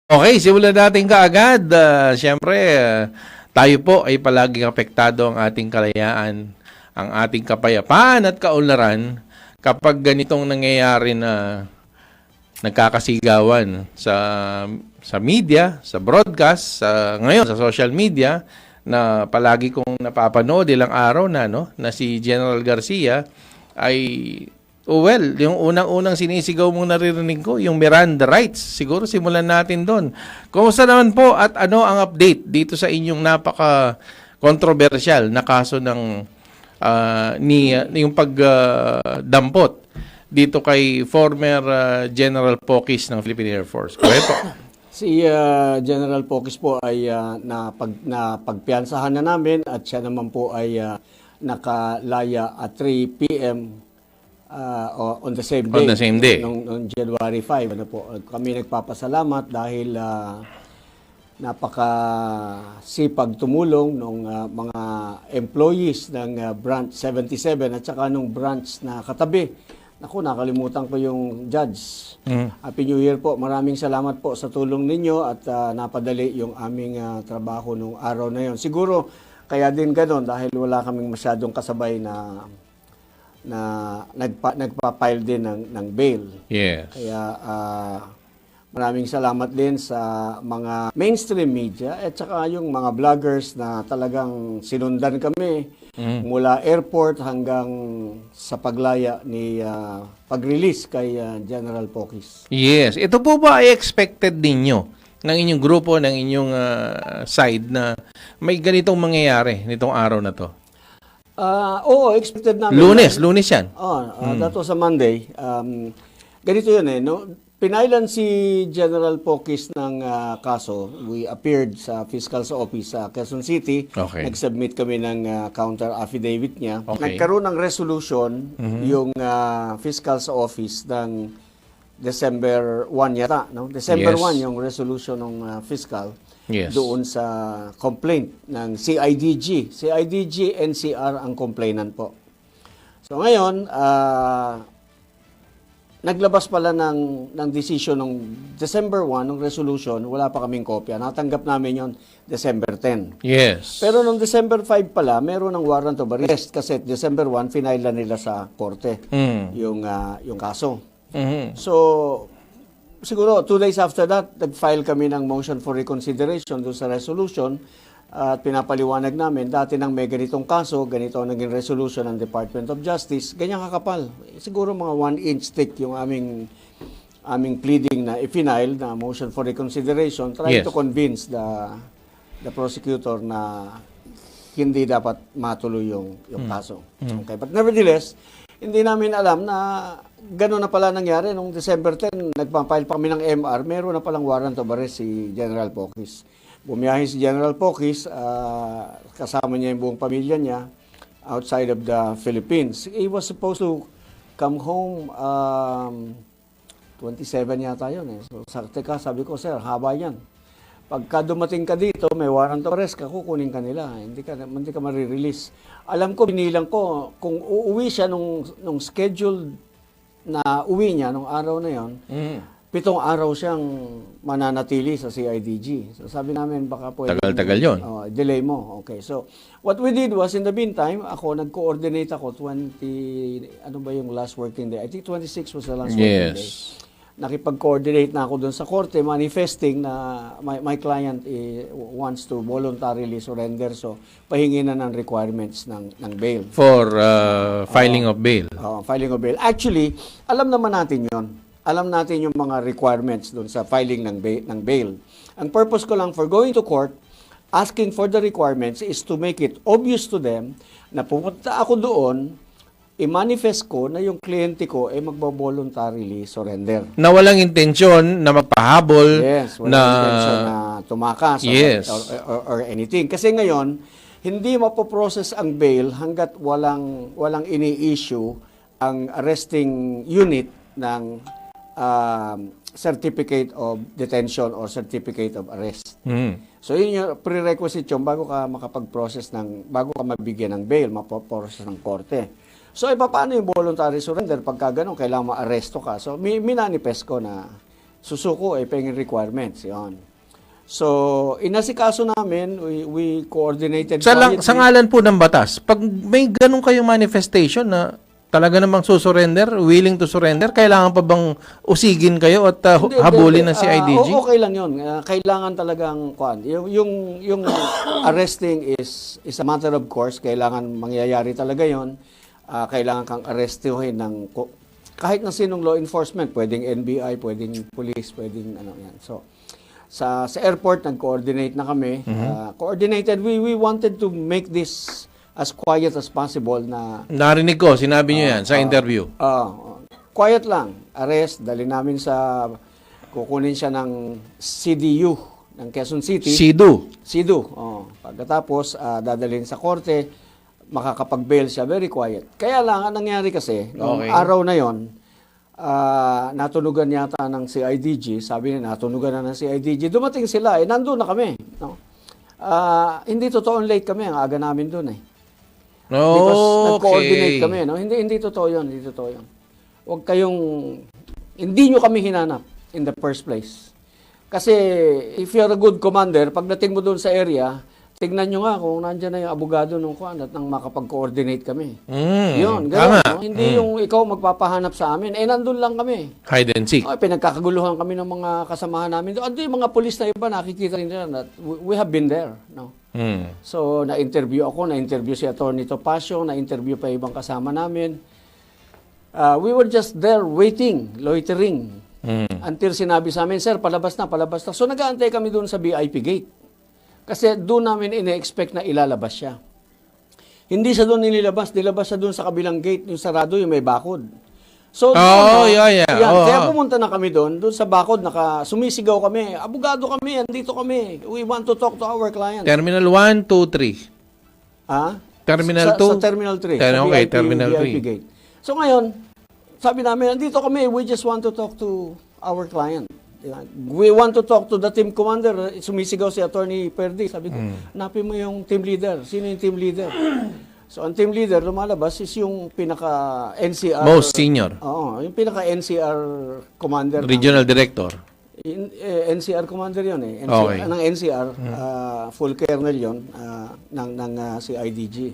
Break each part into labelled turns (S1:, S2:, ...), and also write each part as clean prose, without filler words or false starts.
S1: Okay, simulan natin kaagad. Siyempre, tayo po ay palaging apektado ang ating kalayaan, ang ating kapayapaan at kaunlaran kapag ganitong nangyayari na nagkakasigawan sa media, sa broadcast, ngayon sa social media na palagi kong napapanood ilang araw na si General Garcia ay yung unang-unang sinisigaw mong naririnig ko, yung Miranda rights. Siguro simulan natin doon. Kumusta naman po at ano ang update dito sa inyong napaka-controversial na kaso ng yung pagdampot dito kay former General Pocis ng Philippine Air Force. Correct po?
S2: Si General Pocis po ay napagpiansahan na namin at siya naman po ay nakalaya at 3 p.m. On the same day.
S1: On the same day.
S2: Noong January 5. Ano po, kami nagpapasalamat dahil napakasipag tumulong ng mga employees ng Branch 77 at saka nung branch na katabi. Naku, nakalimutan ko yung judge. Happy New Year po. Maraming salamat po sa tulong ninyo at napadali yung aming trabaho nung araw na yon. Siguro kaya din ganoon dahil wala kaming masyadong kasabay na nagpa-file din ng bail.
S1: Yes.
S2: Kaya maraming salamat din sa mga mainstream media at saka yung mga vloggers na talagang sinundan kami mula airport hanggang sa paglaya ni pag-release kay General Pocis.
S1: Yes. Ito po ba ay expected ninyo ng inyong grupo, ng inyong side na may ganitong mangyayari nitong araw na to?
S2: Oo, expected namin.
S1: Lunes yan.
S2: That was a Monday. Ganito yun no? Pinailan si General Pocis ng kaso. We appeared sa Fiscal's Office sa Quezon City.
S1: Okay.
S2: Nag-submit kami ng counter affidavit niya.
S1: Okay.
S2: Nagkaroon ng resolution yung Fiscal's Office ng December 1 yata. No? December
S1: Yes.
S2: 1 yung resolution ng Fiscal.
S1: Yes.
S2: Doon sa complaint ng CIDG. CIDG, NCR ang complainant po. So ngayon, naglabas pala ng decision ng December 1, ng resolution, wala pa kaming kopya. Natanggap namin yon December 10.
S1: Yes.
S2: Pero nung December 5 pala, meron ng warrant of arrest kasi December 1, final nila sa korte yung kaso. So, siguro 2 days after that, nag-file kami ng motion for reconsideration doon sa resolution at pinapaliwanag namin, dati nang may ganitong kaso, ganito ang naging resolution ng Department of Justice, ganyan kakapal. Siguro mga 1-inch thick yung aming pleading na i-file na motion for reconsideration, trying to convince the prosecutor na hindi dapat matuloy yung kaso. Okay, but nevertheless, hindi namin alam na gano'n na pala nangyari. Noong December 10, nagpapile pa kami ng MR, meron na palang warrant of arrest si General Pocis. Bumiyahe si General Pocis, kasama niya yung buong pamilya niya outside of the Philippines. He was supposed to come home 27 yata yun. So, sabi ko, sir, haba yan. Pagka dumating ka dito, may warrant of arrest ka, kukunin ka nila. Hindi ka marirelease. Alam ko, binilang ko, kung uuwi siya nung scheduled na uwi niya, nung araw na yon, 7 araw siyang mananatili sa CIDG. So sabi namin, baka pwede.
S1: Tagal-tagal yun.
S2: Delay mo. Okay. So, what we did was, in the meantime, nag-coordinate ako, ano ba yung last working day? I think 26 was the last working day. Nakipag-coordinate na ako doon sa korte, manifesting na my client wants to voluntarily surrender. So, pahingi na ng requirements ng bail.
S1: For filing of bail.
S2: Filing of bail. Actually, alam naman natin yon. Alam natin yung mga requirements doon sa filing ng bail. Ang purpose ko lang for going to court, asking for the requirements is to make it obvious to them na pupunta ako doon, i-manifest ko na yung kliyente ko ay magbo-voluntarily surrender.
S1: Na walang intensyon na magpahabol.
S2: Yes, walang intensyon na tumakas or anything. Kasi ngayon, hindi mapoprocess ang bail hanggat walang ini-issue ang arresting unit ng certificate of detention or certificate of arrest. So yun yung prerequisite yung bago ka bago ka mabigyan ng bail, mapoprocess ng korte. So, paano yung voluntary surrender? Pagka ganun, kailangan ma-arresto ka. So, minanifest ko na susuko ay paying requirements. Yun. So, inasikaso namin, we coordinated.
S1: Sa ngalan po ng batas, pag may ganun kayong manifestation na talaga namang susurrender, willing to surrender, kailangan pa bang usigin kayo at habulin ng CIDG?
S2: Okay lang yun. Kailangan talagang, yung arresting is a matter of course. Kailangan mangyayari talaga yun. Kailangan kang arrestuhin ng kahit na sinong law enforcement, pwedeng NBI, pwedeng police, pwedeng ano yan. So, sa airport, nag-coordinate na kami. Coordinated, we wanted to make this as quiet as possible na...
S1: Narinig ko, sinabi niyo yan sa interview.
S2: Quiet lang. Arrest, dali namin sa... Kukunin siya ng CDU ng Quezon City. CIDU. Pagkatapos, dadalhin sa korte, makakapag-bail siya. Very quiet. Kaya lang, ang nangyari kasi, noong araw na yon, natunugan yata ng CIDG. Sabi niya, natunugan na ng CIDG. Dumating sila, nandun na kami. No? Hindi totoo late kami. Ang aga namin dun eh. Because nag-coordinate kami. No? Hindi totoo yun. Hindi totoo yun. Huwag kayong... Hindi nyo kami hinanap in the first place. Kasi if you're a good commander, pagdating mo doon sa area, tignan nyo nga kung nandyan na yung abogado ng kuwan at nang makapag-coordinate kami. Yun, gano'n. No? Hindi yung ikaw magpapahanap sa amin. Nandun lang kami.
S1: Hide and seek.
S2: Pinagkakaguluhan kami ng mga kasamahan namin. Ando yung mga polis na iba, nakikita rin nila that we have been there. No? So, na-interview ako, na-interview si Atty. Topacio, na-interview pa ibang kasama namin. We were just there waiting, loitering. Until sinabi sa amin, sir, palabas na. So, nag-aantay kami doon sa VIP gate. Kasi doon namin ine-expect na ilalabas siya. Hindi siya doon nilabas siya doon sa kabilang gate, yung sarado, yung may bakod. So, kaya pumunta na kami doon sa bakod, sumisigaw kami, abogado kami, andito kami, we want to talk to our client.
S1: Terminal 1, 2, 3. Terminal 2?
S2: Sa Terminal 3.
S1: Okay, Terminal 3.
S2: Gate. So ngayon, sabi namin, andito kami, we just want to talk to our client. We want to talk to the team commander. Sumisigaw si Attorney Perdi. Sabi ko, hanapin mo yung team leader. Sino yung team leader? So, ang team leader, lumalabas is yung pinaka-NCR.
S1: Most senior.
S2: Oo, yung pinaka-NCR commander.
S1: Regional director.
S2: NCR commander yun eh. Ng NCR, full kernel yun, ng CIDG.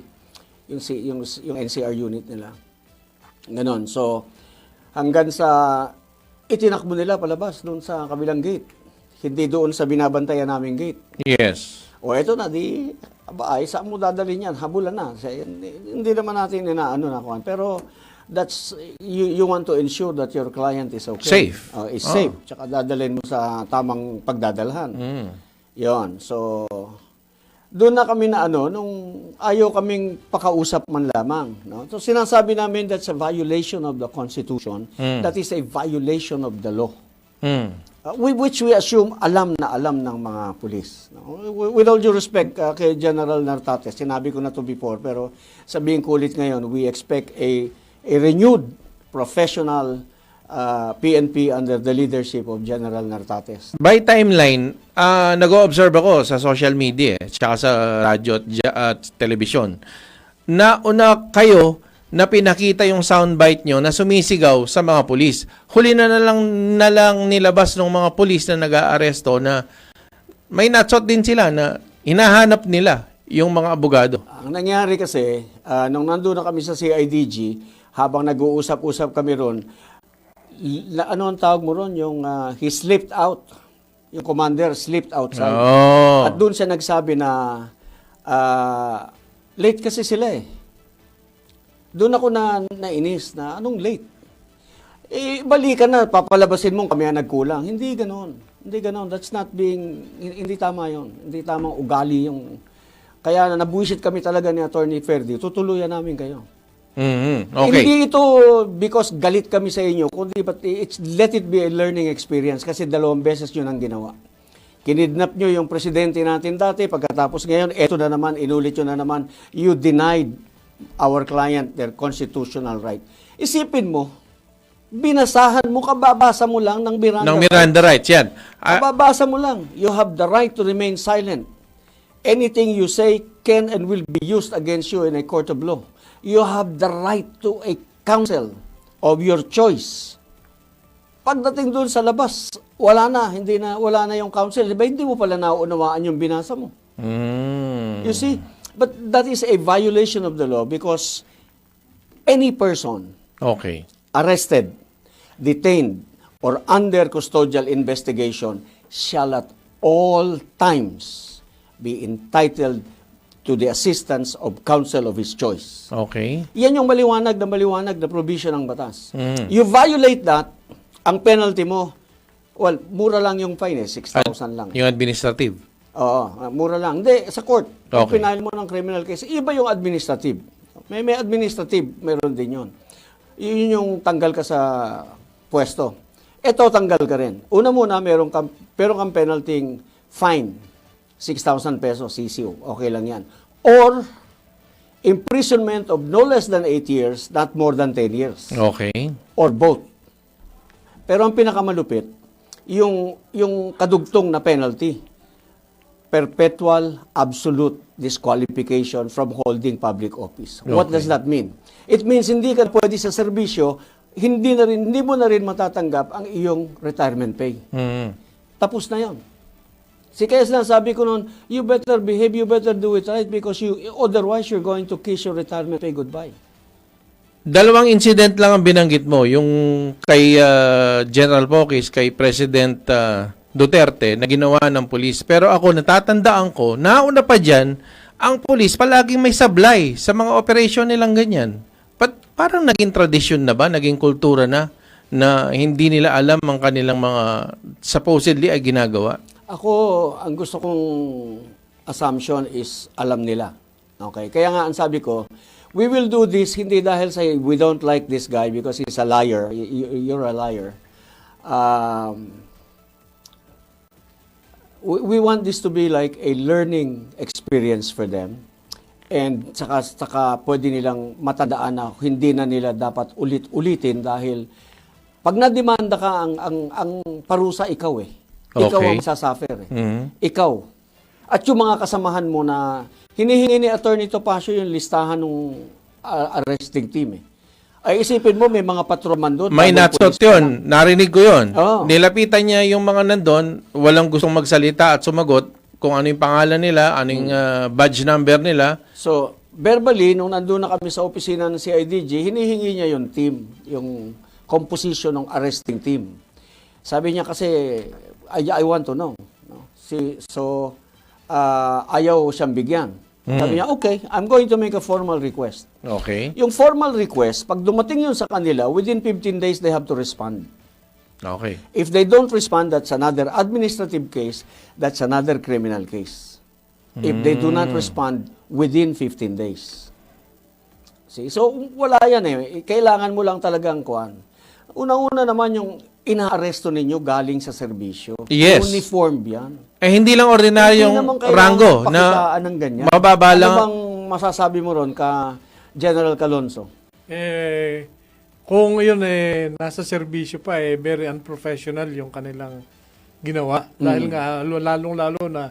S2: Yung NCR unit nila. Ganon. So, hanggang sa itinakbo nila palabas doon sa kabilang gate. Hindi doon sa binabantayan naming gate.
S1: Yes.
S2: O eto na, saan mo dadalhin yan? Habulan na. Hindi naman natin inaano na kuhan. Pero that's, you want to ensure that your client is okay.
S1: Safe.
S2: Is safe. Tsaka dadalhin mo sa tamang pagdadalhan. Yon. So, doon na kami na nung ayaw kaming pakausap man lamang. No? So, sinasabi namin that's a violation of the Constitution. That is a violation of the law. Which we assume alam ng mga pulis. No? With all due respect kay General Nartates, sinabi ko na to before, pero sabihin ko ulit ngayon, we expect a renewed professional PNP under the leadership of General Nartates.
S1: By timeline, nag-o-observe ako sa social media, tsaka sa radyo at television. Nauna kayo na pinakita yung soundbite nyo na sumisigaw sa mga pulis. Huli na lang nilabas ng mga pulis na nag-aaresto na may natsot din sila na hinahanap nila yung mga abogado.
S2: Ang nangyari kasi, nung nandun na kami sa CIDG, habang nag-uusap-usap kami ron, ano ang tawag mo ron? Yung he slipped out. Yung commander slipped outside. At doon siya nagsabi na late kasi sila eh. Doon ako nainis na anong late? Balikan na, papalabasin mo kami ang nagkulang. Hindi ganon. That's not hindi tama yun. Hindi tamang ugali yung... Kaya nabuwisit kami talaga ni Attorney Ferdi. Tutuluyan namin kayo.
S1: Okay.
S2: Hindi ito because galit kami sa inyo, kundi but let it be a learning experience kasi 2 beses yun ang ginawa. Kinidnap nyo yung presidente natin dati, pagkatapos ngayon, eto na naman, inulit nyo na naman, you denied our client their constitutional right. Isipin mo, binasahan mo, kababasa mo lang ng
S1: Miranda rights, yan.
S2: Kababasa mo lang, you have the right to remain silent. Anything you say can and will be used against you in a court of law. You have the right to a counsel of your choice. pagdating doon sa labas, wala na yung counsel. Diba, hindi mo pala nauunawaan yung binasa mo. You see? But that is a violation of the law because any person
S1: Okay.
S2: arrested, detained, or under custodial investigation shall at all times be entitled to the assistance of counsel of his choice.
S1: Okay.
S2: Yan yung maliwanag na provision ng batas. You violate that, ang penalty mo, well, mura lang yung fine 6,000 lang.
S1: Yung administrative.
S2: Oo, mura lang. Hindi, sa court. Kung
S1: Okay.
S2: pinahal mo ng criminal case, iba yung administrative. May administrative, meron din yun. Yun yung tanggal ka sa pwesto. Ito, tanggal ka rin. Una muna, meron kang penalty fine. 6,000 pesos, CCO. Okay lang yan. Or, imprisonment of no less than 8 years, not more than 10 years.
S1: Okay.
S2: Or both. Pero ang pinakamalupit, yung kadugtong na penalty, perpetual absolute disqualification from holding public office. What does that mean? It means hindi ka pwede sa serbisyo, hindi mo na rin matatanggap ang iyong retirement pay. Tapos na 'yon. Kaya sinasabi ko noon, you better behave, you better do it right because otherwise you're going to kiss your retirement pay goodbye.
S1: Dalawang incident lang ang binanggit mo, yung kay General Pocis, kay President Duterte na ginawa ng pulis. Pero ako, natatandaan ko, nauna pa dyan, ang pulis palaging may sablay sa mga operasyon nilang ganyan. Parang naging tradisyon na ba, naging kultura na hindi nila alam ang kanilang mga supposedly ay ginagawa?
S2: Ako, ang gusto kong assumption is alam nila. Okay? Kaya nga, ang sabi ko, we will do this hindi dahil sa we don't like this guy because he's a liar. You're a liar. We want this to be like a learning experience for them. And saka pwede nilang matandaan na hindi na nila dapat ulit-ulitin dahil pag nademanda ka, ang parusa ikaw eh. Ikaw
S1: Okay.
S2: ang sasuffer eh. Ikaw. At yung mga kasamahan mo na hinihingi ni Attorney Topacio yung listahan ng arresting team eh. Ay isipin mo, may mga patrolman doon.
S1: May natsot yun. Narinig ko yun.
S2: Oo.
S1: Nilapitan niya yung mga nandun, walang gustong magsalita at sumagot kung ano yung pangalan nila, ano yung badge number nila.
S2: So, verbally, nung nandun na kami sa opisina ng CIDG, hinihingi niya yung team, yung composition ng arresting team. Sabi niya kasi, I want to know. No? Ayaw siyang bigyan. Sabi niya, okay, I'm going to make a formal request.
S1: Okay.
S2: Yung formal request, pag dumating yun sa kanila, within 15 days, they have to respond.
S1: Okay.
S2: If they don't respond, that's another administrative case, that's another criminal case. If they do not respond within 15 days. See? So, wala yan eh. Kailangan mo lang talagang kuhan. Unang-una naman yung inaaresto ninyo galing sa serbisyo.
S1: Yes.
S2: Uniform yan.
S1: Hindi lang ordinaryong
S2: Hindi naman kailangan
S1: rango na
S2: pakitaan ng ganyan.
S1: mababa lang.
S2: Ano bang masasabi mo ron ka General Calonzo?
S3: Kung yun nasa serbisyo pa very unprofessional yung kanilang ginawa. Dahil nga lalong-lalo na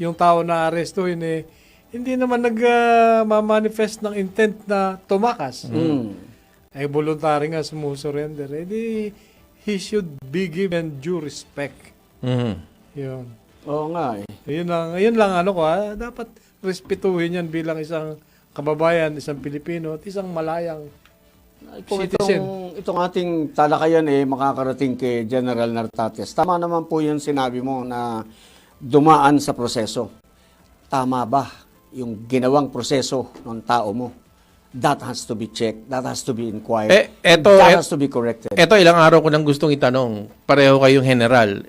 S3: yung tao na arestuhin hindi naman nag-manifest ng intent na tumakas. Voluntary nga sumusurrender. He should be given due respect. Yun.
S2: Oo nga eh.
S3: Yun lang dapat respetuhin yan bilang isang kababayan, isang Pilipino at isang malayang
S2: Kung
S3: citizen.
S2: itong ating talakayan makakarating kay General Nartates, tama naman po yung sinabi mo na dumaan sa proseso. Tama ba yung ginawang proseso ng tao mo? That has to be checked. That has to be inquired. That has to be corrected.
S1: Ito, ilang araw ko nang gustong itanong. Pareho kayong general.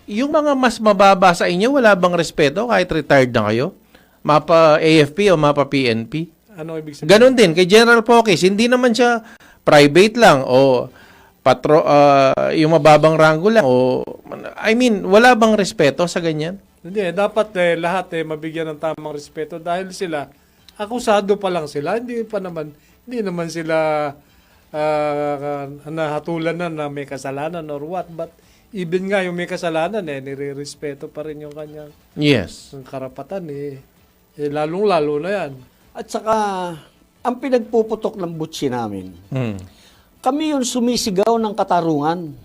S1: Yung mga mas mababa sa inyo, wala bang respeto kahit retired na kayo? Mapa AFP o mapa PNP?
S3: Ano ibig sabihin?
S1: Ganon din. Kay General Pocis, hindi naman siya private lang o yung mababang rango lang. Wala bang respeto sa ganyan?
S3: Hindi, dapat lahat mabigyan ng tamang respeto dahil sila akusado pa lang sila, hindi naman sila nahatulan na may kasalanan or what, but even nga yung may kasalanan nire-respeto pa rin yung kanyang karapatan lalong-lalo na yan.
S2: At saka, ang pinagpuputok ng butsi namin, kami yung sumisigaw ng katarungan.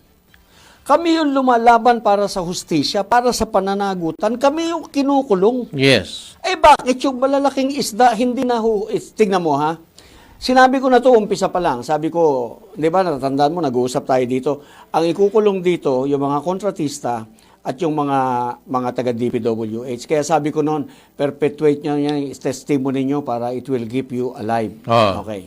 S2: Kami yung lumalaban para sa hustisya, para sa pananagutan. Kami yung kinukulong.
S1: Yes.
S2: Eh bakit yung malalaking isda hindi na tingnan mo ha? Sinabi ko na to umpisa pa lang. Sabi ko, 'di ba natatandaan mo nag-uusap tayo dito. Ang ikukulong dito yung mga kontratista at yung mga taga DPWH. Kaya sabi ko noon, perpetuate niyo yung testimony niyo para it will keep you alive.
S1: Ah.
S2: Okay.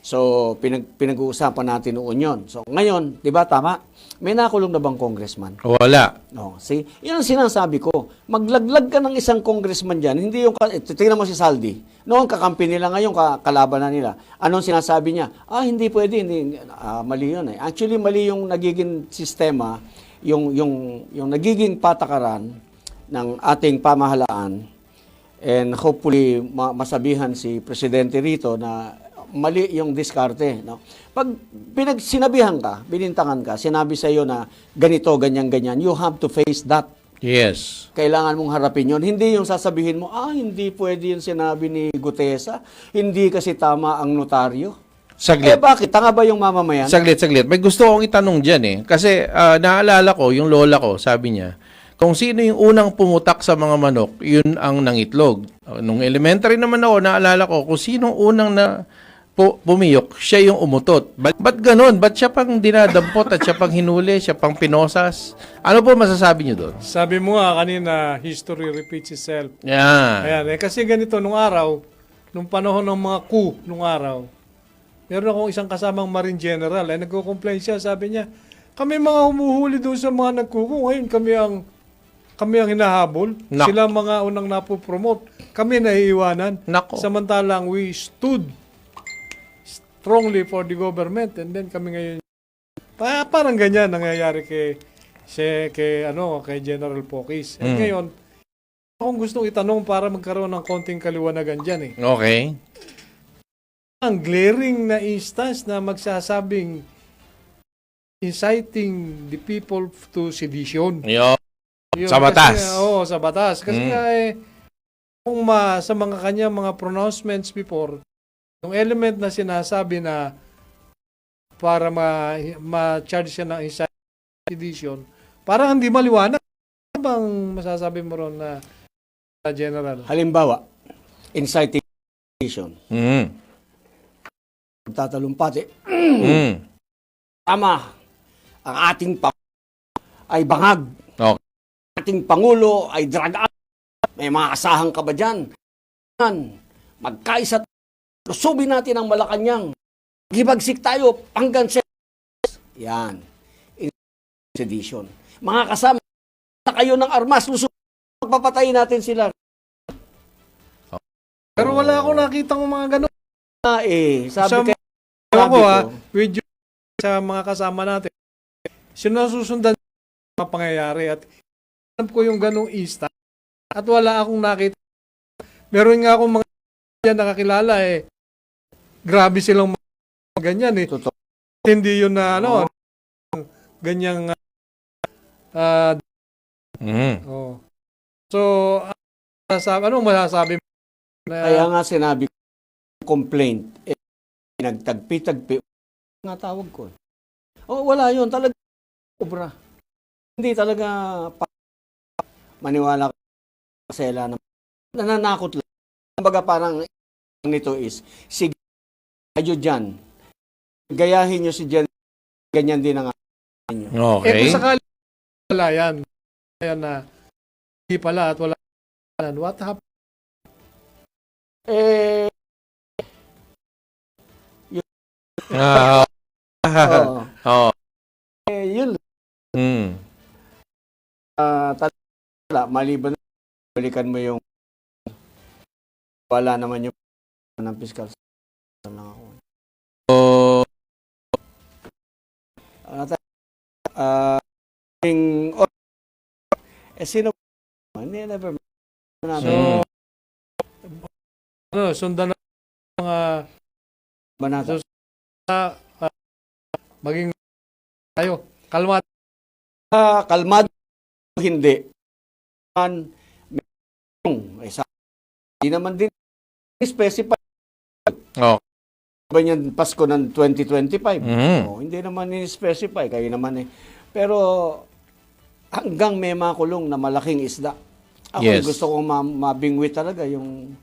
S2: So pinag-uusapan natin noon 'yon. So ngayon, 'di ba tama? May nakulong na bang congressman?
S1: Wala.
S2: No, see? Yun ang sinasabi ko. Maglaglag ka ng isang congressman dyan. Hindi yung, tingnan mo si Saldi. Noong kakampi nila ngayon, kalaban na nila. Anong sinasabi niya? Hindi pwede. Mali yun eh. Actually, mali yung nagiging sistema, yung nagiging patakaran ng ating pamahalaan. And hopefully, masabihan si Presidente rito na mali yung diskarte. No? Pag sinabihan ka, binintangan ka, sinabi sa iyo na ganito, ganyan, you have to face that.
S1: Yes.
S2: Kailangan mong harapin yun. Hindi yung sasabihin mo, hindi pwede yung sinabi ni Gutesa, hindi kasi tama ang notaryo.
S1: Saglit.
S2: Bakit? Tanga ba yung mamamayan?
S1: Saglit. May gusto akong itanong dyan eh. Kasi naalala ko, yung lola ko, sabi niya, kung sino yung unang pumutak sa mga manok, yun ang nangitlog. Nung elementary naman ako, naalala ko, kung sino unang pumiyok, siya yung umutot. Ba't ganun? Ba't siya pang dinadampot at siya pang hinuli, siya pang pinosas? Ano po masasabi niyo doon?
S3: Sabi mo nga kanina, history repeats itself.
S1: Yeah.
S3: Ayan, kasi ganito nung araw, nung panahon ng mga coup nung araw, meron akong isang kasamang Marine General, nagko-complain siya, sabi niya, kami mga humuhuli doon sa mga nagkuku, ngayon kami ang hinahabol. Sila mga unang napopromote. Kami nahiiwanan.
S1: Nako.
S3: Samantalang we stood strongly for the government and then kami ngayon parang ganyan nangyayari kay General Pokis. At ngayon, akong gustong itanong para magkaroon ng konting kaliwanagan dyan eh.
S1: Okay.
S3: Ang glaring na instance na magsasabing inciting the people to sedition.
S1: Yo.
S3: Yun,
S1: Sa batas.
S3: Oo, sa batas. Kasi nga kung sa mga kanya mga pronouncements before, yung element na sinasabi na para ma-charge siya ng sedition, parang hindi maliwanag. Ano bang masasabi mo ron na General?
S2: Halimbawa, inciting sedition. Tatalumpati. Tama. Ang ating ay bangag.
S1: Okay.
S2: Ating Pangulo ay drug addict. May mga kasahan ka ba dyan? Magkaisa, lusubin natin ang Malacanang. Gibagsik tayo hanggang sa... Yan. Sedition. Mga kasama na kayo ng armas, lusubin, magpapatayin natin sila.
S3: Pero wala akong nakita ng mga ganun.
S2: Sabi
S3: ko with you, sa mga kasama natin, sinusundan mga pangyayari at alam ko yung ganong ista at wala akong nakita. Meron nga akong mga yan nakakilala grabe silang mga ganyan eh.
S2: Totoo.
S3: Hindi yun na ganyang So, anong masasabi mo?
S2: Kaya nga sinabi ko, complaint, nagtagpi-tagpi, nga tawag ko. Wala yun. Talaga, obra. Hindi talaga maniwala ka sa sela na nananakot lang. Kumbaga parang nito is, sige, kayo dyan, gayahin nyo si Jen, ganyan din ang inyo.
S1: Okay.
S3: Kung sakali wala yan, na hindi pala at wala, what happened?
S2: Yun. Maliban na, balikan mo yung wala naman yung ng fiscal lang ako. Sino never namin.
S3: Sundan na mga
S2: banata.
S3: Maging tayo, kalmado.
S2: Kalmado hindi. Hindi naman din specify. Ba yan Pasko ng 2025? Hindi naman ni-specify. Kayo naman Pero hanggang may makulong na malaking isda. Ako
S1: Yes.
S2: gusto kong mabingwit talaga yung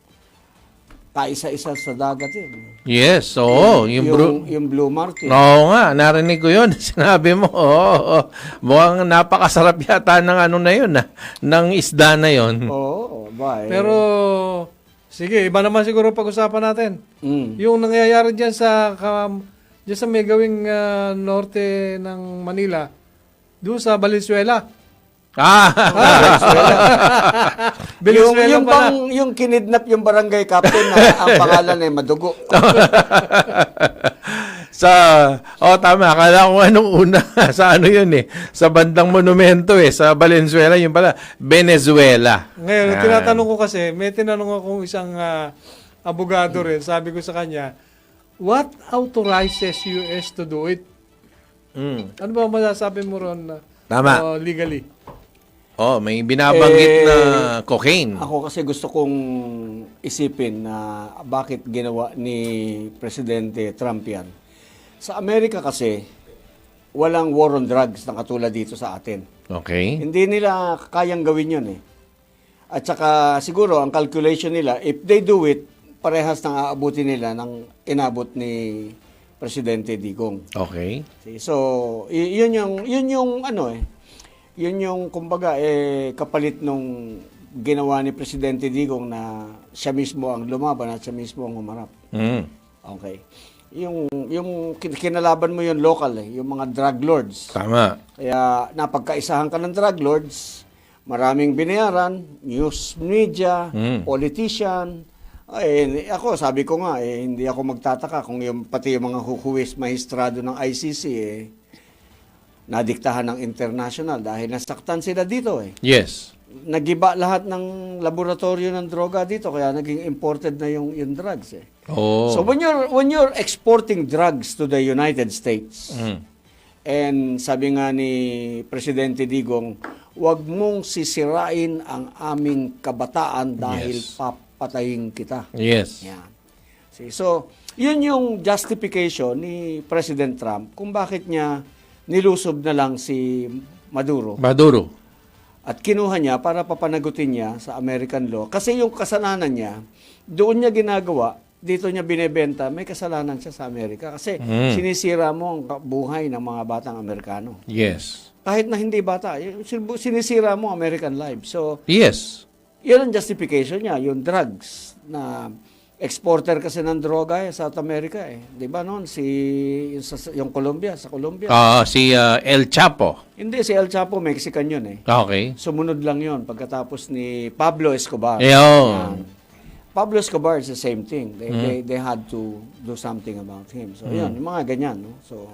S2: kaisa-isa sa dagat yun.
S1: Yes, oo.
S2: Yung Blue Martin.
S1: Oo nga, narinig ko yun. Sinabi mo, oo. Mukhang napakasarap yata ng ano na yun, ng isda na yun.
S2: Oo, ba eh.
S3: Pero, sige, iba naman siguro pag-usapan natin.
S2: Mm.
S3: Yung nangyayari dyan sa may gawing norte ng Manila, doon sa Valenzuela. Valenzuela pala.
S2: Yung kinidnap yung barangay captain na ang pangalan ay Madugo.
S1: Tama. Akala ko anong una. Sa ano yun sa bandang monumento sa Valenzuela, yun pala, Venezuela.
S3: Ngayon, tinatanong ko kasi, may tinanong akong isang abogado rin. Sabi ko sa kanya, what authorizes US to do it? Ano ba masasabi mo ron
S1: Tama.
S3: Legally?
S1: May binabanggit na cocaine.
S2: Ako kasi gusto kong isipin na bakit ginawa ni Presidente Trump yan. Sa Amerika kasi, walang war on drugs na katulad dito sa atin.
S1: Okay.
S2: Hindi nila kayang gawin yun At saka siguro ang calculation nila, if they do it, parehas nang aabutin nila ng inabot ni Presidente Digong.
S1: Okay.
S2: So, yun yung kumbaga kapalit nung ginawa ni Presidente Digong na siya mismo ang lumaban at siya mismo ang humarap. Okay. Yung kinalaban mo yung local yung mga drug lords.
S1: Tama.
S2: Kaya napagkaisahan ka ng drug lords, maraming binayaran, news media, politician. Ako, sabi ko nga, hindi ako magtataka kung pati yung mga hukuwis maestrado ng ICC, nadiktahan ng international dahil nasaktan sila dito
S1: Yes.
S2: Nagiba lahat ng laboratorio ng droga dito, kaya naging imported na yung drugs
S1: Oh.
S2: So when you're exporting drugs to the United States, and sabi nga ni Presidente Digong, wag mong sisirain ang aming kabataan dahil papatayin kita.
S1: Yes.
S2: Yan. So, yun yung justification ni President Trump kung bakit niya nilusob na lang si Maduro. At kinuha niya para papanagutin niya sa American law. Kasi yung kasalanan niya, doon niya ginagawa, dito niya binebenta, may kasalanan siya sa Amerika. Kasi sinisira mo ang buhay ng mga batang Amerikano.
S1: Yes.
S2: Kahit na hindi bata, sinisira mo American life. So,
S1: Yes.
S2: yun ang justification niya, yung drugs na exporter kasi ng droga South America Di ba noon yung Colombia, sa Colombia.
S1: Si El Chapo.
S2: Hindi, si El Chapo Mexican yun
S1: Okay.
S2: Sumunod lang yun pagkatapos ni Pablo Escobar.
S1: Ayun.
S2: Pablo Escobar is the same thing. They had to do something about him. So yun, yung mga ganyan, no. So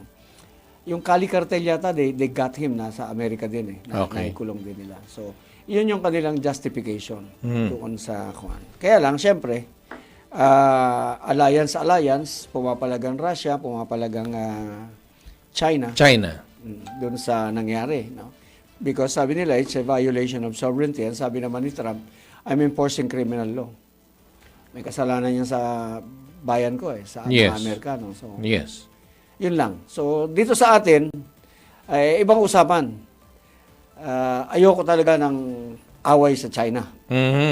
S2: yung Cali Cartel yata they got him na sa Amerika din naikulong din nila. So yun yung kanilang justification doon sa kuan. Kaya lang syempre alliance, pumapalagang Russia, pumapalagang China. Doon sa nangyari, no? Because sabi nila, it's a violation of sovereignty. And sabi naman ni Trump, I'm enforcing criminal law. May kasalanan yan sa bayan ko sa mga Amerikano. So,
S1: yes.
S2: Yun lang. So, dito sa atin, ibang usapan. Ayoko talaga ng away sa China.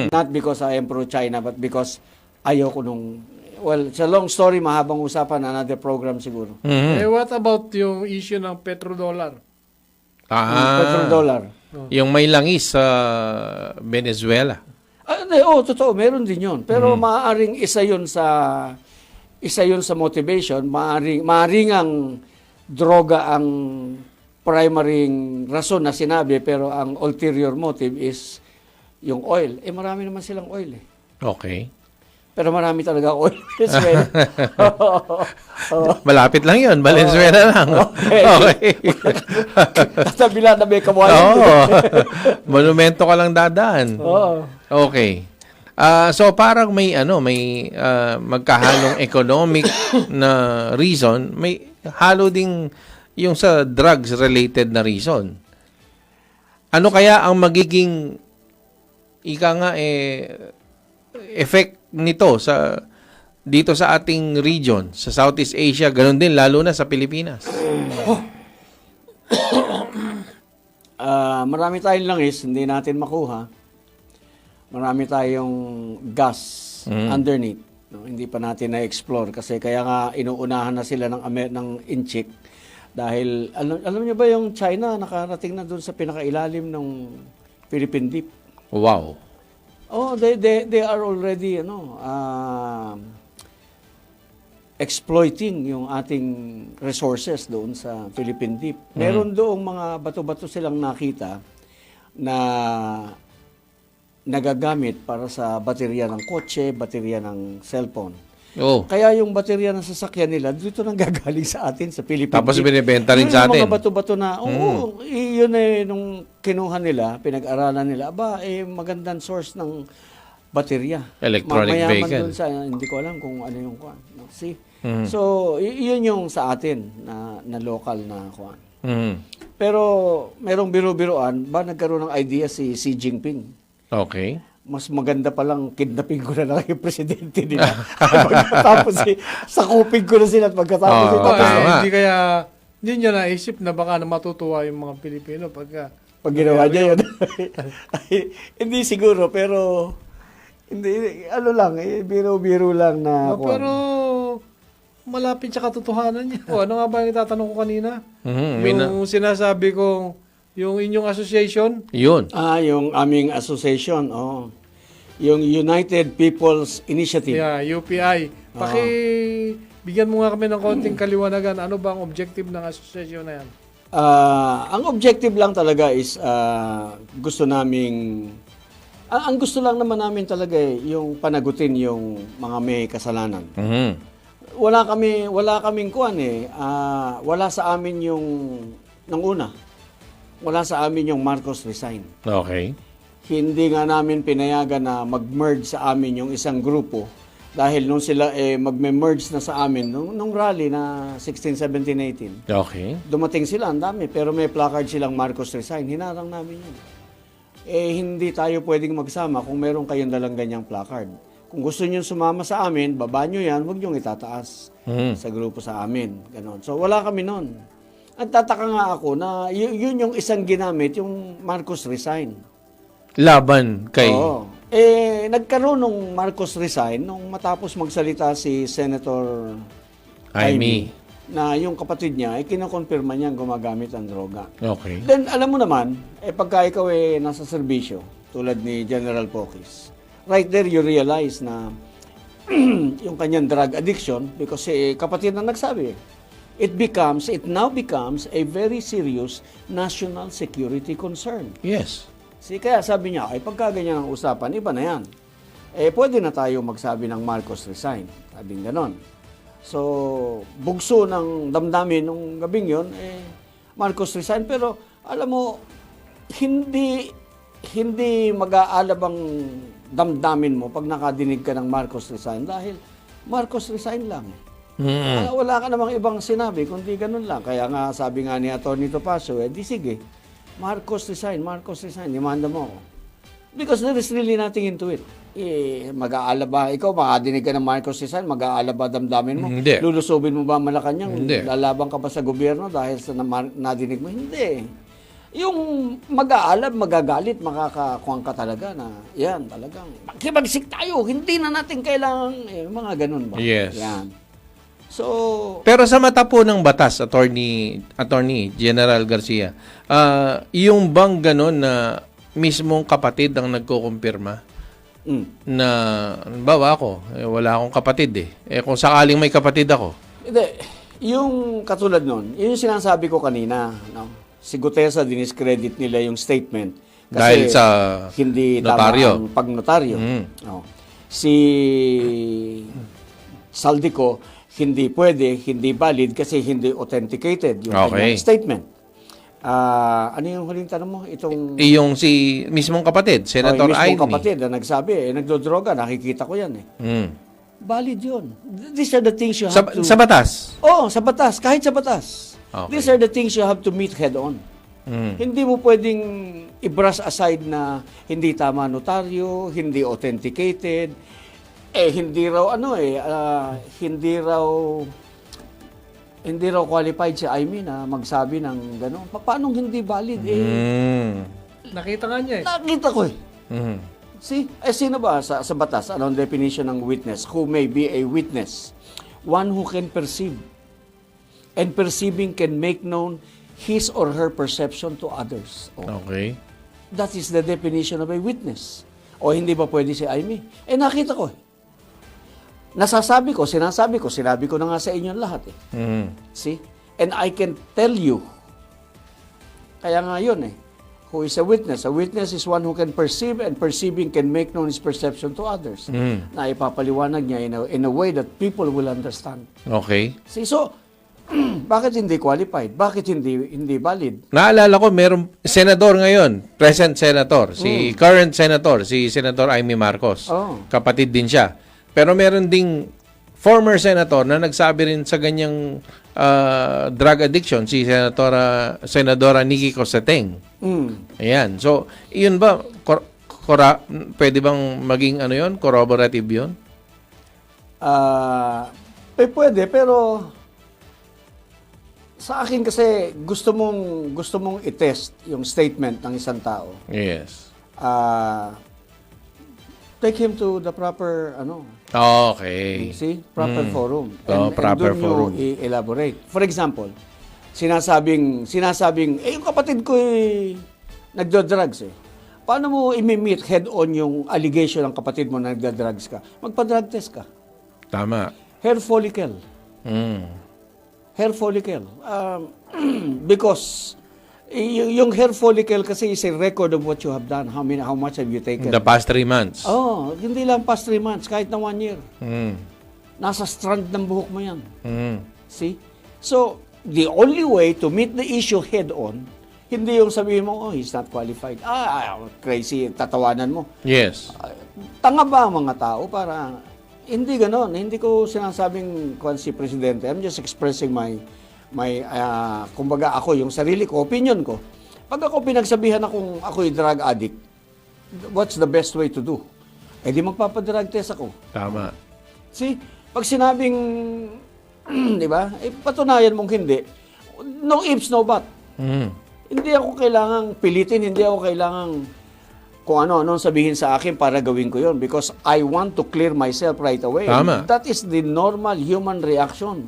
S2: Not because I am pro-China, but because ayoko nung... Well, it's a long story, mahabang usapan, another program siguro.
S3: What about yung issue ng petrodollar?
S2: Petrodollar.
S1: Yung may langis sa Venezuela.
S2: Totoo, meron din yun. Pero maaaring isa yun sa motivation, maaaring ang droga ang primary rason na sinabi, pero ang ulterior motive is yung oil. Marami naman silang oil
S1: Okay.
S2: Pero marami talaga oil.
S1: Malapit lang yun. Valenzuela lang. Okay.
S2: Tatabila na may kawayan.
S1: Monumento ka lang dadaan. Okay. So parang may magkahalong economic na reason, may halo ding yung sa drugs related na reason. Ano kaya ang magiging effect nito dito sa ating region, sa Southeast Asia, ganun din lalo na sa Pilipinas?
S2: Marami tayong langis, hindi natin makuha. Marami tayong gas underneath. No? Hindi pa natin na-explore kasi kaya nga inuunahan na sila ng inchik. Dahil, alam niyo ba yung China nakarating na doon sa pinakailalim ng Philippine Deep?
S1: Wow.
S2: Oh, they are already exploiting yung ating resources doon sa Philippine Deep. Meron doong mga bato-bato silang nakita na nagagamit para sa baterya ng kotse, baterya ng cellphone.
S1: Oh.
S2: Kaya yung baterya ng sasakyan nila, dito nang gagaling sa atin, sa Philippine
S1: Tapos
S2: Deep.
S1: binibenta rin
S2: Yun
S1: sa
S2: yung
S1: atin.
S2: mga bato-bato na, yun nung kinuha nila, pinag-aralan nila, magandang source ng baterya.
S1: Electronic
S2: Mayaman
S1: vehicle.
S2: dun sa, hindi ko alam kung ano yung kuwan. No? See? So, yun yung sa atin na local na kuwan. Pero, merong biro-biroan, nagkaroon ng idea si Xi Jinping.
S1: Okay.
S2: Mas maganda palang kidnapin ko na lang yung presidente nila. Pagkatapos, sakupin ko na sila at pagkatapos,
S1: tama.
S3: Hindi niya naisip na baka na matutuwa yung mga Pilipino pag
S2: ginawa niya yun. Hindi siguro, pero hindi, biro-biro lang na.
S3: pero malapit sa katotohanan niya. Ano nga ba yung itatanong ko kanina? Yung sinasabi kong yung inyong association?
S1: Yun.
S2: Yung aming association, yung United People's Initiative.
S3: Yeah, UPI. Bigyan mo nga kami ng konting kaliwanagan. Ano ba ang objective ng association na yan?
S2: Ang objective lang talaga is gusto naming ang gusto lang naman namin talaga yung panagutin yung mga may kasalanan. Wala kaming kuan wala sa amin yung nang una. Wala sa amin yung Marcos resign.
S1: Okay.
S2: Hindi nga namin pinayagan na mag-merge sa amin yung isang grupo dahil nung sila magme-merge na sa amin nung rally na 16, 17, 18.
S1: Okay.
S2: Dumating sila, ang dami, pero may placard silang Marcos resign. Hinarang namin yun. Hindi tayo pwedeng magsama kung meron kayong dalang ganyang placard. Kung gusto niyo sumama sa amin, baba nyo yan, huwag nyo itataas sa grupo sa amin. Ganon. So wala kami nun. At tataka nga ako na yun yung isang ginamit, yung Marcos resign.
S1: Laban kay...
S2: Oo. Nagkaroon ng Marcos resign nung matapos magsalita si Senator
S1: Jaime.
S2: na yung kapatid niya, kinokonfirma niya gumagamit ng droga.
S1: Okay.
S2: Then, alam mo naman, pagka ikaw nasa serbisyo, tulad ni General Pokis, right there you realize na yung kanyang drug addiction, because kapatid na nagsabi, it now becomes a very serious national security concern.
S1: Yes.
S2: Kaya sabi niya, pagka ganyan ang usapan, iba na yan. Pwede na tayo magsabi ng Marcos resign. Sabing ganon. So, bugso ng damdamin nung gabing yun, Marcos resign. Pero, alam mo, hindi mag-aalab ang damdamin mo pag nakadinig ka ng Marcos resign dahil Marcos resign lang. Wala ka namang ibang sinabi, kundi ganun lang. Kaya nga, sabi nga ni Atty. Topacio, di sige, Marcos resign, demanda mo ako. Because there is really nothing into it. Mag-aalab ba? Ikaw, makadinig ka ng Marcos resign, mag-aalab ba damdamin mo?
S1: Hindi.
S2: Lulusubin mo ba Malacanang?
S1: Hindi.
S2: Lalaban ka ba sa gobyerno dahil sa nadinig mo? Hindi. Yung mag-aalab, magagalit, makakakuha ka talaga na, yan, talagang, makibagsik tayo, hindi na natin kailangan, mga ganun ba?
S1: Yes.
S2: Yan. So,
S1: Pero sa mata po ng batas, Attorney General Garcia, yung bang ganun na mismong kapatid ang nagkukumpirma na, bawa ako, wala akong kapatid kung sakaling may kapatid ako.
S2: hindi, yung katulad nun, yun yung sinasabi ko kanina, no? Si Gutesa, diniscredit nila yung statement. Kasi
S1: Dahil sa
S2: hindi
S1: notaryo.
S2: tama ang pagnotaryo. No. Si Saldico, hindi pwede, hindi valid kasi hindi authenticated yung kanyang statement. Ano yung huling tanong mo?
S1: Yung si mismong kapatid, Senator
S2: yung
S1: Aimee.
S2: mismong kapatid na nagsabi, nagdodroga, nakikita ko yan Valid yun. These are the things you have to...
S1: Sa batas?
S2: Sa batas. Kahit sa batas.
S1: Okay.
S2: These are the things you have to meet head on. Hindi mo pwedeng i-brush aside na hindi tama notaryo, hindi authenticated, hindi raw hindi raw qualified si Amy na magsabi ng gano'n. Paano hindi valid?
S3: Nakita nga niya eh.
S2: Nakita ko eh. See? Sino ba sa batas? Ano ang definition ng witness? Who may be a witness? One who can perceive. And perceiving can make known his or her perception to others.
S1: Okay.
S2: That is the definition of a witness. O hindi ba pwede si Amy? Nakita ko eh. Nasasabi ko, sinasabi ko, sinabi ko na nga sa inyo lahat eh. See? And I can tell you, kaya nga yun eh, who is a witness? A witness is one who can perceive and perceiving can make known his perception to others. Na ipapaliwanag niya in a way that people will understand.
S1: Okay.
S2: See, so, bakit hindi qualified? Bakit hindi valid?
S1: Naalala ko, merong senador ngayon, present senator, current senator, si Senator Amy Marcos.
S2: Oh.
S1: Kapatid din siya. Pero meron ding former senator na nagsabi rin sa ganyang drug addiction, si Senadora Nikki Cosateng. Ayan. So, yun ba, pwede bang maging ano yun? Corroborative yun?
S2: Pwede, pero sa akin kasi gusto mong i-test yung statement ng isang tao.
S1: Yes.
S2: Take him to the proper
S1: Okay.
S2: proper forum.
S1: Proper
S2: and
S1: forum.
S2: You elaborate. For example, sinasabing yung kapatid ko nagdo-drugs eh. Paano mo i-meet head-on yung allegation ng kapatid mo na nagdo-drugs ka? Magpa-drug test ka.
S1: Tama.
S2: Hair follicle. Hair follicle. Because yung hair follicle kasi is a record of what you have done. How much have you taken?
S1: The past 3 months.
S2: Hindi lang past 3 months, kahit na 1 year. Nasa strand ng buhok mo yan. See? So, the only way to meet the issue head-on, hindi yung sabihin mo, he's not qualified. Crazy, tatawanan mo.
S1: Yes.
S2: Tanga ba ang mga tao para... Hindi ganon. Hindi ko sinasabing si Presidente. I'm just expressing kumbaga ako, yung sarili ko, opinion ko. Pag ako pinagsabihan akong ako'y drug addict, what's the best way to do? Di magpapadrug test ako.
S1: Tama.
S2: See, pag sinabing, di ba, patunayan mong hindi, no ifs, no but. Hindi ako kailangang pilitin, hindi ako kailangang kung ano sabihin sa akin para gawin ko yon because I want to clear myself right away.
S1: Tama.
S2: That is the normal human reaction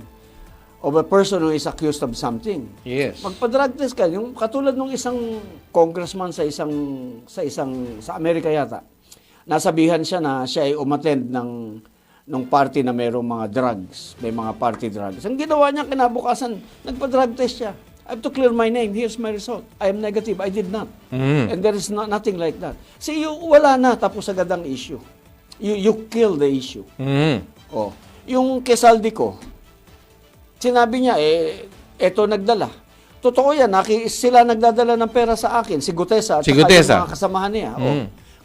S2: of a person who is accused of something.
S1: Yes.
S2: Magpa-drug test ka, yung katulad ng isang congressman sa Amerika yata. Nasabihan siya na siya ay umattend ng party na mayroong mga drugs, may mga party drugs. Ang ginawa niya kinabukasan, nagpa-drug test siya. I have to clear my name. Here's my result. I am negative. I did not. And there is nothing like that. See, wala na, tapos agad ang issue. You kill the issue. Yung Quesaldi ko, sinabi niya, eto nagdala. Totoo yan, sila nagdadala ng pera sa akin, si Gutesa at yung mga kasamahan niya.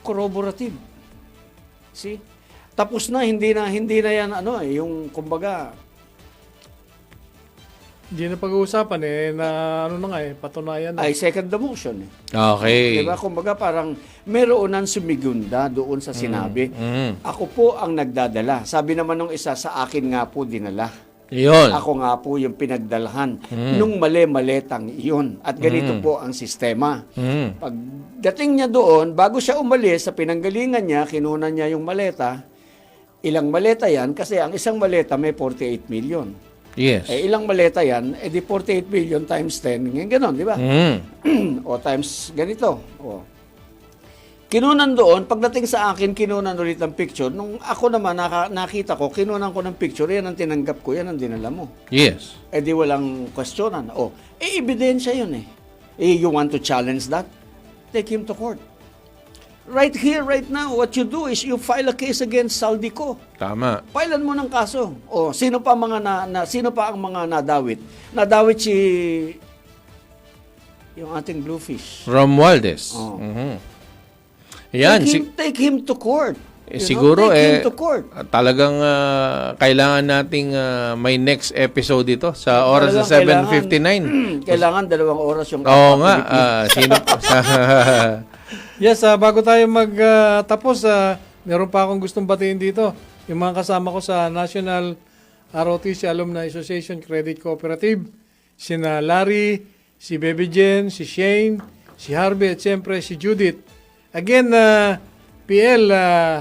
S2: Corroborative. See? Tapos na, hindi na yan, yung kumbaga,
S3: Hindi na pag-uusapan patunayan na.
S2: I second the motion.
S1: Okay.
S2: Diba? Kumbaga parang meron nang sumigunda doon sa sinabi. Ako po ang nagdadala. Sabi naman nung isa, sa akin nga po dinala.
S1: Yun.
S2: Ako nga po yung pinagdalhan nung mali-maletang iyon. At ganito po ang sistema. Pagdating niya doon, bago siya umalis sa pinanggalingan niya, kinunan niya yung maleta. Ilang maleta yan? Kasi ang isang maleta may 48 million.
S1: Yes.
S2: Ilang maleta yan? Di 48 million times 10. Ganon, di ba? O times ganito. Kinunan doon, pagdating sa akin, kinunan ulit ang picture. Nung ako naman, nakita ko, kinunan ko ng picture, yan ang tinanggap ko, yan ang dinala mo.
S1: Yes.
S2: Di walang questionan. Ebidensya yun eh. You want to challenge that? Take him to court. Right here, right now, what you do is you file a case against Saldico.
S1: Tama.
S2: Filean mo ng kaso. Sino pa ang mga nadawit? Nadawit si yung ating Bluefish.
S1: Romualdez. Yan.
S2: Take him to court.
S1: Siguro
S2: take him to court.
S1: Talagang kailangan nating may next episode dito sa oras na 7:59.
S2: Kailangan 2 oras yung
S1: Oo nga. Sino
S3: Yes, bago tayo magtapos, meron pa akong gustong batiin dito. Yung mga kasama ko sa National ROTC Alumni Association Credit Cooperative, sina Larry, si Baby Jen, si Shane, si Harvey at siyempre si Judith. Again, PL,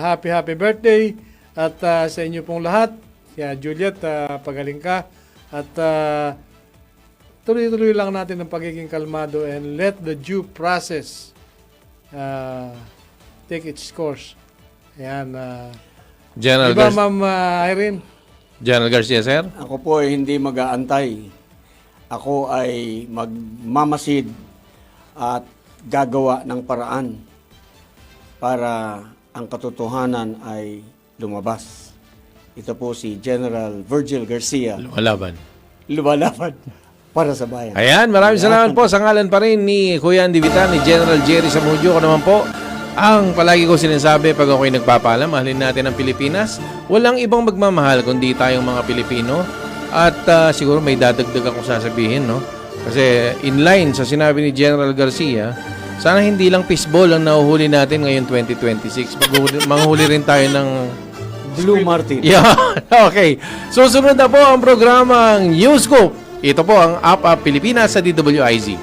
S3: happy birthday at sa inyo pong lahat. Juliet, pagaling ka at tuloy-tuloy lang natin ang pagiging kalmado and let the due process take its course. Ayan.
S1: General,
S3: Diba, Ma'am Irene?
S1: General Garcia, sir?
S2: Ako po ay hindi mag-aantay. Ako ay magmamasid at gagawa ng paraan para ang katotohanan ay lumabas. Ito po si General Virgil Garcia,
S1: Lumalaban.
S2: lumalaban para sa bayan.
S1: Ayan, maraming salamat po sa ngalan pa rin ni Kuya Andy Vitan, ni General Jerry Samudio. Ko naman po, ang palagi ko sinasabi pag ako'y nagpapaalam, mahalin natin ang Pilipinas. Walang ibang magmamahal kundi tayong mga Pilipino. At siguro may dadagdag akong sasabihin, no? Kasi in line sa sinabi ni General Garcia, sana hindi lang fishball ang nahuhuli natin ngayon 2026. Manghuli rin tayo ng
S2: Blue Martin.
S1: yeah, okay. Susunod na po ang programang News Scoop. Ito po ang Up Pilipinas sa DWIZ.